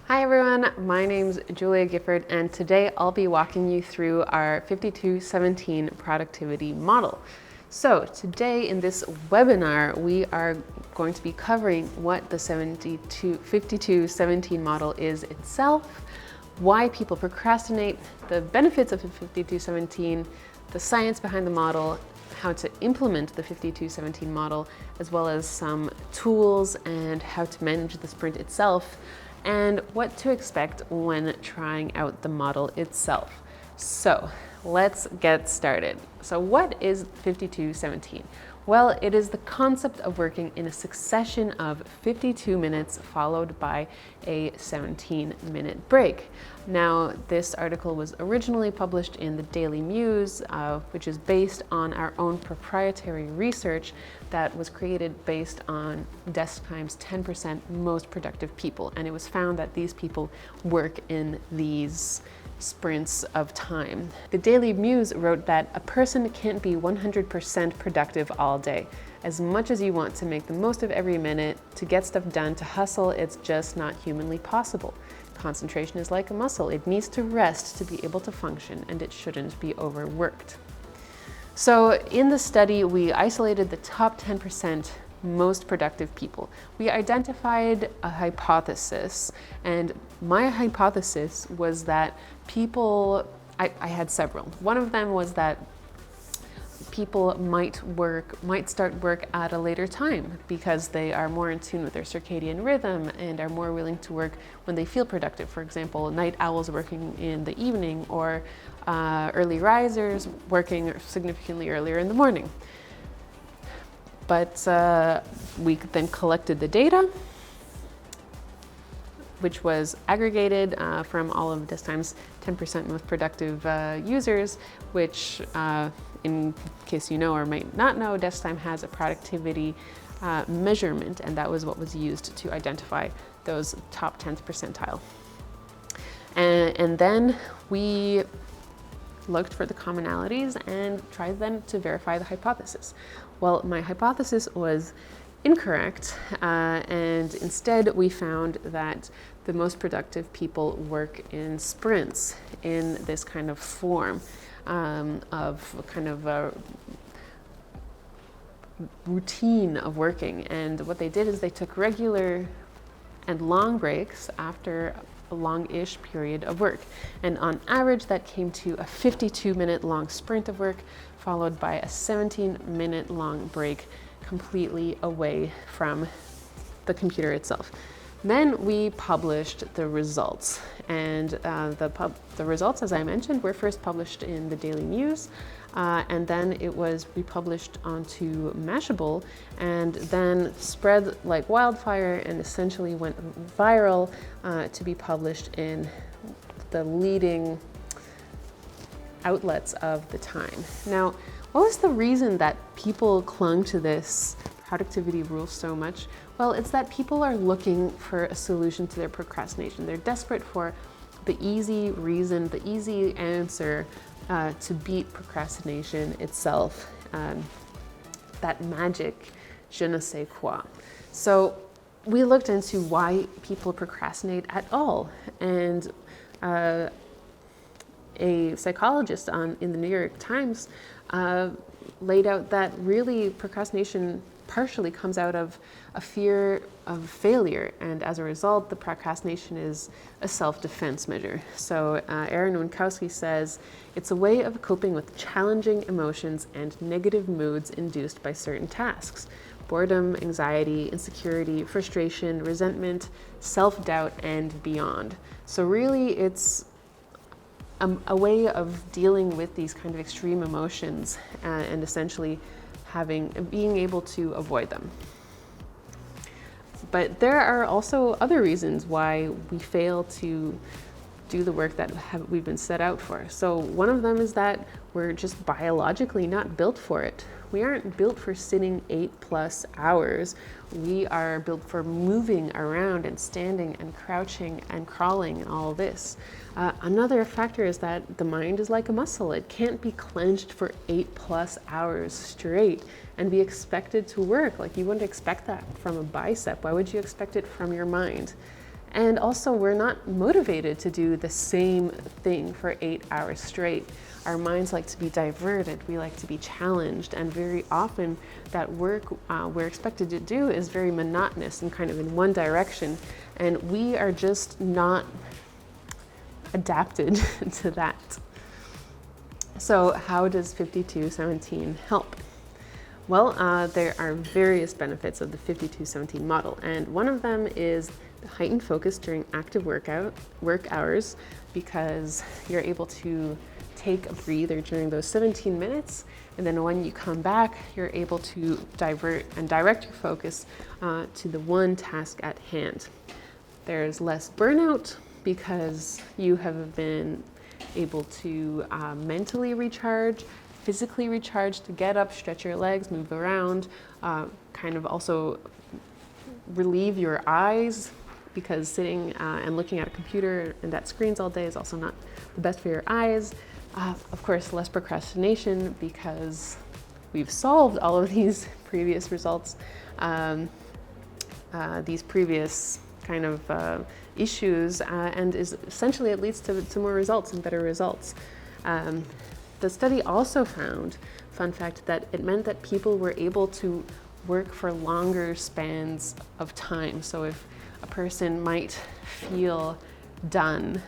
Hi everyone, my name's Julia Gifford, and today I'll be walking you through our 5217 productivity model. So today in this webinar, we are going to be covering what the 5217 model is itself, why people procrastinate, the benefits of the 5217, the science behind the model, how to implement the 5217 model, as well as some tools and how to manage the sprint itself, and what to expect when trying out the model itself. So let's get started. So what is 5217? Well, it is the concept of working in a succession of 52 minutes followed by a 17-minute break. Now, this article was originally published in the Daily Muse, which is based on our own proprietary research that was created based on DeskTime's 10% most productive people. And it was found that these people work in these sprints of time. The Daily Muse wrote that a person can't be 100% productive all day. As much as you want to make the most of every minute, to get stuff done, to hustle, it's just not humanly possible. Concentration is like a muscle. It needs to rest to be able to function, and it shouldn't be overworked. So in the study, we isolated the top 10% most productive people. We identified a hypothesis, and my hypothesis was that people, I had several. One of them was that people might start work at a later time because they are more in tune with their circadian rhythm and are more willing to work when they feel productive. For example, night owls working in the evening, or early risers working significantly earlier in the morning. But we then collected the data, which was aggregated from all of DeskTime's 10% most productive users, which, in case you know or might not know, DeskTime has a productivity measurement, and that was what was used to identify those top 10th percentile. And then we looked for the commonalities and tried then to verify the hypothesis. Well, my hypothesis was incorrect, and instead we found that the most productive people work in sprints in this kind of form of kind of a routine of working. And what they did is they took regular and long breaks after a long-ish period of work. And on average, that came to a 52-minute long sprint of work, followed by a 17-minute long break completely away from the computer itself. Then we published the results, and the results, as I mentioned, were first published in the Daily Muse, and then it was republished onto Mashable, and then spread like wildfire and essentially went viral to be published in the leading outlets of the time. Now, what was the reason that people clung to this productivity rule so much? Well, it's that people are looking for a solution to their procrastination. They're desperate for the easy reason, the easy answer to beat procrastination itself, that magic je ne sais quoi. So we looked into why people procrastinate at all, and a psychologist in the New York Times laid out that really procrastination partially comes out of a fear of failure, and as a result, the procrastination is a self-defense measure. So Aaron Winkowski says, it's a way of coping with challenging emotions and negative moods induced by certain tasks: boredom, anxiety, insecurity, frustration, resentment, self-doubt, and beyond. So really, it's a way of dealing with these kind of extreme emotions and essentially being able to avoid them. But there are also other reasons why we fail to do the work that we've been set out for. So one of them is that we're just biologically not built for it. We aren't built for sitting 8+ hours. We are built for moving around and standing and crouching and crawling and all this. Another factor is that the mind is like a muscle. It can't be clenched for 8+ hours straight and be expected to work. Like, you wouldn't expect that from a bicep. Why would you expect it from your mind? And also, we're not motivated to do the same thing for 8 hours straight. Our minds like to be diverted, we like to be challenged, and very often that work we're expected to do is very monotonous and kind of in one direction, and we are just not adapted to that. So how does 5217 help? Well, there are various benefits of the 5217 model, and one of them is the heightened focus during active work hours, because you're able to take a breather during those 17 minutes, and then when you come back, you're able to divert and direct your focus to the one task at hand. There's less burnout because you have been able to mentally recharge, physically recharge, to get up, stretch your legs, move around, kind of also relieve your eyes, because sitting and looking at a computer and at screens all day is also not the best for your eyes. Of course, less procrastination, because we've solved all of these previous results, these previous kind of issues, and essentially it leads to more results and better results. The study also found, fun fact, that it meant that people were able to work for longer spans of time. So if a person might feel done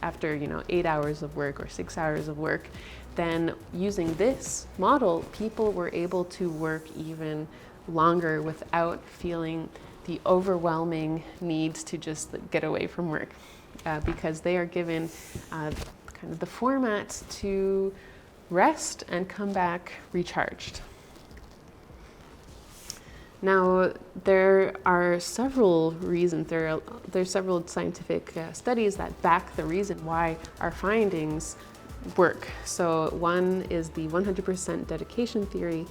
after 8 hours of work or 6 hours of work, then using this model, people were able to work even longer without feeling the overwhelming need to just get away from work, because they are given kind of the format to rest and come back recharged. Now, there are several reasons, there's several scientific studies that back the reason why our findings work. So one is the 100% dedication theory,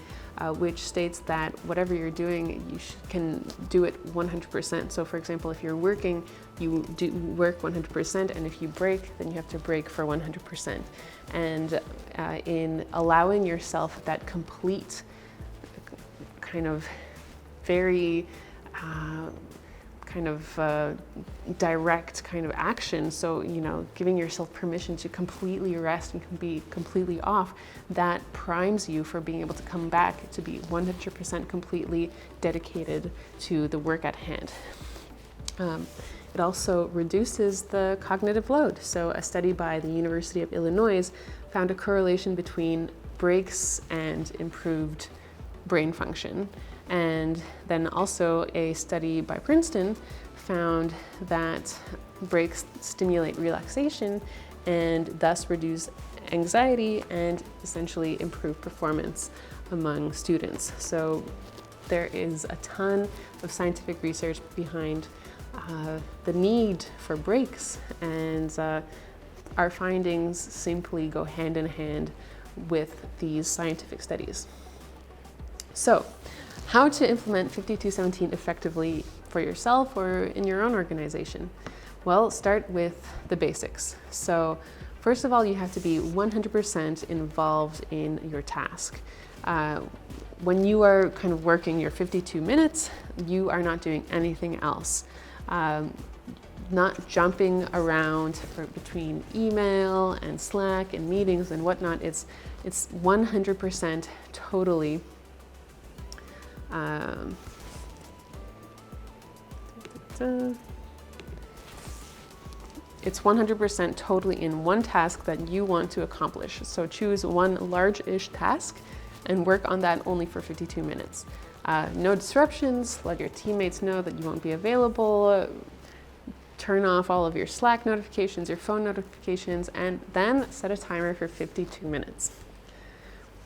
which states that whatever you're doing, you can do it 100%. So for example, if you're working, you do work 100%, and if you break, then you have to break for 100%. And in allowing yourself that complete kind of very direct kind of action, so giving yourself permission to completely rest and can be completely off, that primes you for being able to come back to be 100% completely dedicated to the work at hand. It also reduces the cognitive load. So a study by the University of Illinois found a correlation between breaks and improved brain function. And then also a study by Princeton found that breaks stimulate relaxation and thus reduce anxiety and essentially improve performance among students. So there is a ton of scientific research behind the need for breaks, and our findings simply go hand in hand with these scientific studies. So, how to implement 5217 effectively for yourself or in your own organization? Well, start with the basics. So first of all, you have to be 100% involved in your task. When you are kind of working your 52 minutes, you are not doing anything else. Not jumping around between email and Slack and meetings and whatnot. It's 100% totally it's 100% totally in one task that you want to accomplish. So choose one large-ish task and work on that only for 52 minutes. No disruptions, let your teammates know that you won't be available, turn off all of your Slack notifications, your phone notifications, and then set a timer for 52 minutes.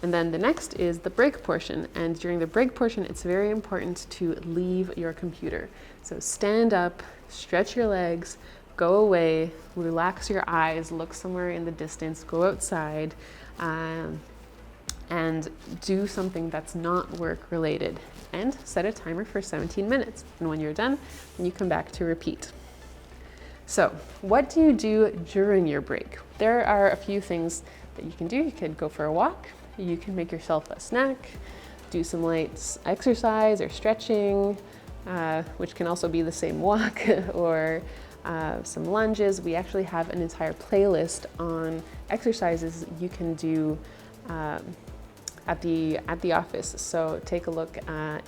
And then the next is the break portion. And during the break portion, it's very important to leave your computer. So stand up, stretch your legs, go away, relax your eyes, look somewhere in the distance, go outside, and do something that's not work related. And set a timer for 17 minutes. And when you're done, then you come back to repeat. So what do you do during your break? There are a few things that you can do. You could go for a walk. You can make yourself a snack, do some light exercise or stretching, which can also be the same walk or some lunges. We actually have an entire playlist on exercises you can do at the office. So take a look at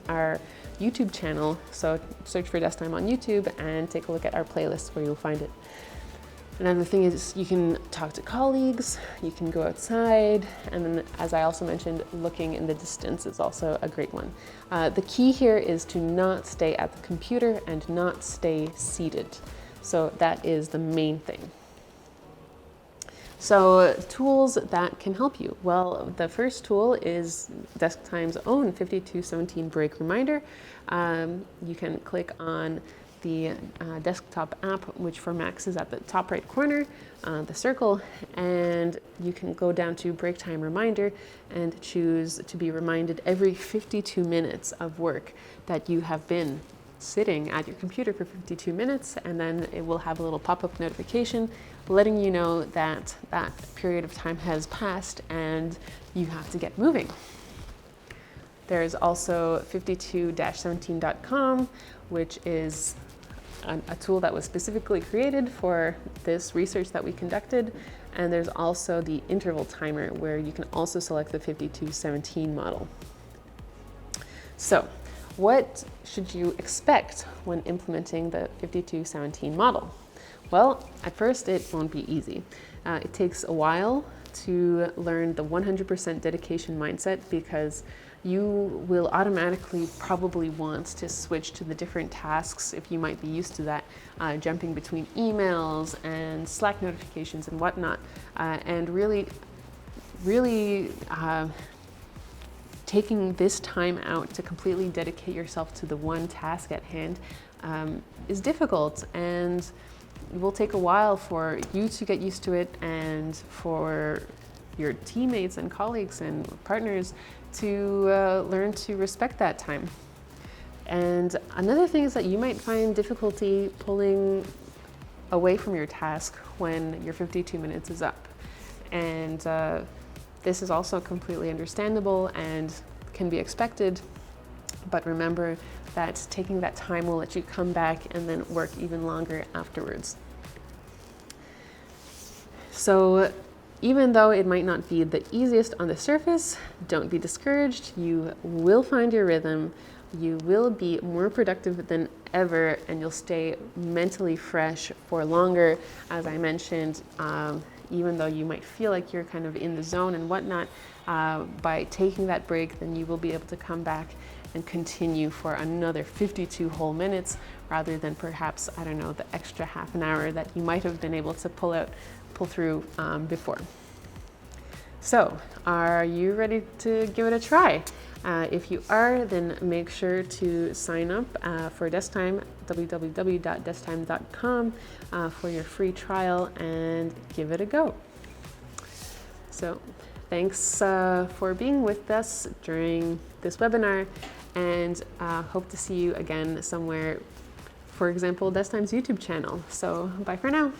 our YouTube channel. So search for DeskTime on YouTube and take a look at our playlist where you'll find it. Another thing is you can talk to colleagues, you can go outside, and then, as I also mentioned, looking in the distance is also a great one. The key here is to not stay at the computer and not stay seated. So that is the main thing. So tools that can help you. Well, the first tool is DeskTime's own 5217 break reminder. You can click on the desktop app, which for Macs is at the top right corner, the circle, and you can go down to break time reminder and choose to be reminded every 52 minutes of work that you have been sitting at your computer for 52 minutes, and then it will have a little pop-up notification letting you know that that period of time has passed and you have to get moving. There's also 52-17.com, which is a tool that was specifically created for this research that we conducted. And there's also the interval timer, where you can also select the 5217 model. So what should you expect when implementing the 5217 model? Well, at first it won't be easy. It takes a while to learn the 100% dedication mindset, because you will automatically probably want to switch to the different tasks if you might be used to that, jumping between emails and Slack notifications and whatnot, and really taking this time out to completely dedicate yourself to the one task at hand is difficult, and it will take a while for you to get used to it and for your teammates and colleagues and partners to learn to respect that time. And another thing is that you might find difficulty pulling away from your task when your 52 minutes is up. And this is also completely understandable and can be expected, but remember that taking that time will let you come back and then work even longer afterwards. So even though it might not be the easiest on the surface, don't be discouraged. You will find your rhythm. You will be more productive than ever, and you'll stay mentally fresh for longer. As I mentioned, even though you might feel like you're kind of in the zone and whatnot, by taking that break, then you will be able to come back and continue for another 52 whole minutes, rather than perhaps, I don't know, the extra half an hour that you might have been able to pull through before. So, are you ready to give it a try? If you are, then make sure to sign up for DeskTime, www.desktime.com, for your free trial and give it a go. So, thanks for being with us during this webinar, and hope to see you again somewhere, for example, DeskTime's YouTube channel. So, bye for now.